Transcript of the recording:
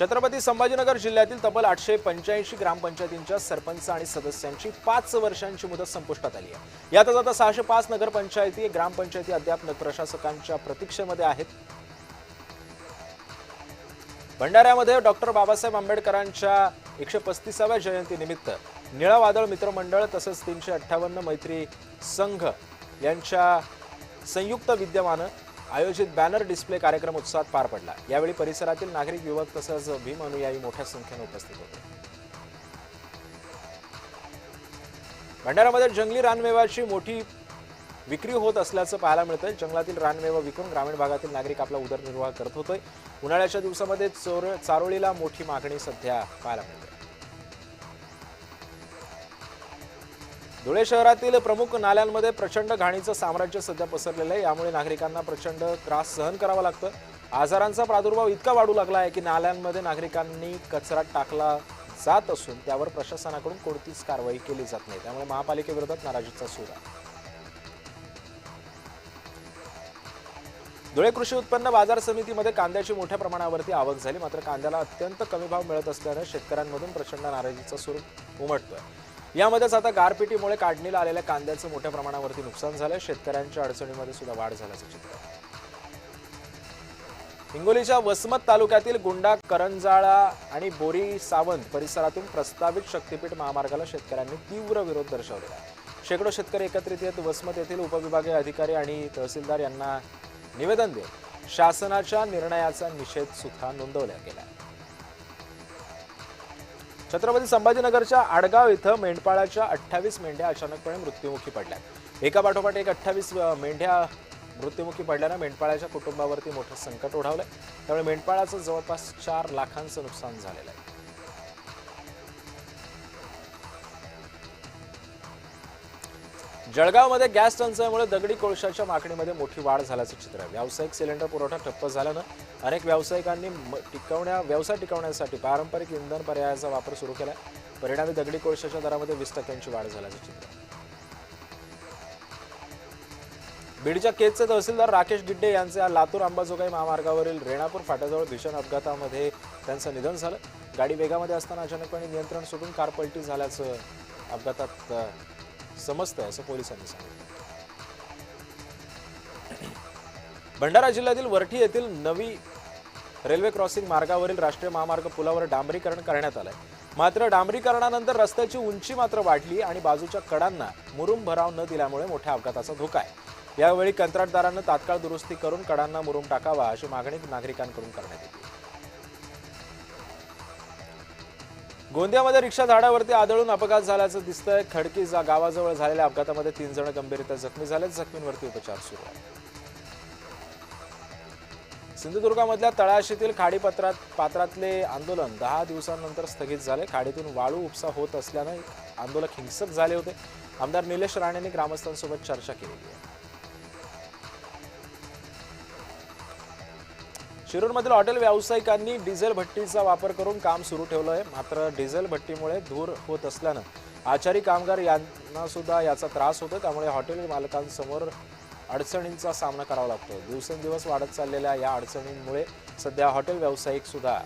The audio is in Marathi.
छत्रपती संभाजीनगर जिल्ह्यातील तब्बल 885 ग्रामपंचायतींच्या सरपंच आणि सदस्यांची 5 वर्षांची मुदत संपुष्टात आली आहे। यातच आता 605 नगरपंचायती ग्रामपंचायती अद्याप प्रशासकांच्या प्रतीक्षेमध्ये आहेत। भंडाऱ्यामध्ये डॉक्टर बाबासाहेब आंबेडकरांच्या 135व्या जयंतीनिमित्त निळा वादळ मित्रमंडळ तसंच 358 मैत्री संघ यांच्या संयुक्त विद्यमाने आयोजित बॅनर डिस्प्ले कार्यक्रम उत्साहात पार पडला। यावेळी परिसरातील नागरिक, युवक तसंच भीम अनुयायी मोठ्या संख्येने उपस्थित होते। भंडाऱ्यामध्ये जंगली रानमेव्याची मोठी विक्री होत असल्याचं पाहायला मिळतंय। जंगलातील रानमेवा विकून ग्रामीण भागातील नागरिक आपला उदरनिर्वाह करत होते। उन्हाळ्याच्या दिवसामध्ये चारोळीला मोठी मागणी सध्या पाहायला मिळते। धुळे शहरातील प्रमुख नाल्यांमध्ये प्रचंड घाणीचं साम्राज्य सध्या पसरलेलं आहे। यामुळे नागरिकांना प्रचंड त्रास सहन करावा लागतो। आजारांचा प्रादुर्भाव इतका वाढू लागला आहे की नाल्यांमध्ये नागरिकांनी कचरा टाकला जात असून त्यावर प्रशासनाकडून कोणतीच कारवाई केली जात नाही। त्यामुळे महापालिकेविरोधात नाराजीचा सूर आहे। धुळे कृषी उत्पन्न बाजार समितीमध्ये कांद्याची मोठ्या प्रमाणावरती आवक झाली, मात्र कांद्याला अत्यंत कमी भाव मिळत असल्याने शेतकऱ्यांमधून प्रचंड नाराजीचा सूर उमटतोय। यामध्येच आता गारपिटीमुळे काढणीला आलेल्या कांद्याचं मोठ्या प्रमाणावरती नुकसान झालंय। शेतकऱ्यांच्या अडचणीमध्ये सुद्धा वाढ झाल्याचं चित्र आहे। हिंगोलीच्या वसमत तालुक्यातील गुंडा, करंजाळा आणि बोरी सावंत परिसरातून प्रस्तावित शक्तीपीठ महामार्गाला शेतकऱ्यांनी तीव्र विरोध दर्शवलेला आहे। शेकडो शेतकरी एकत्रित येत वसमत येथील उपविभागीय अधिकारी आणि तहसीलदार यांना निवेदन देत शासनाच्या निर्णयाचा निषेध सुद्धा नोंदवला गेला। छत्रपती संभाजीनगरच्या आडगाव इथं मेंढपाळाच्या 28 मेंढ्या अचानकपणे मृत्युमुखी पडल्या। एकापाठोपाठ एक 28 मेंढ्या मृत्युमुखी पडल्याने मेंढपाळाच्या कुटुंबावरती मोठं संकट ओढावलंय। त्यामुळे मेंढपाळाचं जवळपास 4 लाखांचं नुकसान झालेलं आहे। जळगावमध्ये गॅस टंचाईमुळे दगडी कोळशाच्या मागणीमध्ये मोठी वाढ झाल्याचं चित्र आहे। व्यावसायिक सिलेंडर पुरवठा ठप्प झाल्यानं अनेक व्यावसायिकांनी व्यवसाय टिकवण्यासाठी पारंपरिक इंधन पर्यायाचा वापर सुरू केलाय। परिणामी दगडी कोळशाच्या दरामध्ये 20% वाढ झाल्याचं चित्र आहे। बीडच्या केजचे तहसीलदार राकेश गिड्डे यांचे लातूर अंबाजोगाई महामार्गावरील रेणापूर फाट्याजवळ भीषण अपघातामध्ये त्यांचं निधन झालं। गाडी वेगामध्ये असताना अचानकपणे नियंत्रण सुटून कार पलटी झाल्याचं अपघातात समजतंय असं पोलिसांनी सांगितलं। भंडारा जिल्ह्यातील वरठी येथील नवी रेल्वे क्रॉसिंग मार्गावरील राष्ट्रीय महामार्ग पुलावर डांबरीकरण करण्यात आलंय, मात्र डांबरीकरणानंतर रस्त्याची उंची मात्र वाढली आणि बाजूच्या कडांना मुरुम भराव न दिल्यामुळे मोठ्या अपघाताचा धोका आहे। यावेळी कंत्राटदारांना तात्काळ दुरुस्ती करून कडांना मुरुम टाकावा अशी मागणी नागरिकांकडून करण्यात येते। गोंदियामध्ये रिक्षा झाडावरती आदळून अपघात झाल्याचं दिसतंय। खडकी गावाजवळ झालेल्या अपघातामध्ये 3 जण गंभीररीत्या जखमी झाले। जखमींवरती उपचार सुरू आहेत। सिंधुदुर्गामधल्या तळाशीतील खाडीपात्रातले आंदोलन 10 दिवसांनंतर स्थगित झाले। खाडीतून वाळू उपसा होत असल्याने आंदोलक हिंसक झाले होते। आमदार निलेश राणेंनी ग्रामस्थांसोबत चर्चा केली आहे। शिरूरमधील हॉटेल व्यावसायिकांनी डिझेल भट्टीचा वापर करून काम सुरू ठेवलं आहे, मात्र डिझेल भट्टीमुळे धूर होत असल्यानं आचारी कामगार यांना सुद्धा याचा त्रास होतो। त्यामुळे हॉटेल मालकांसमोर अडचणींचा सामना करावा लागतो। दिवसेंदिवस वाढत चाललेल्या या अडचणींमुळे सध्या हॉटेल व्यावसायिक सुद्धा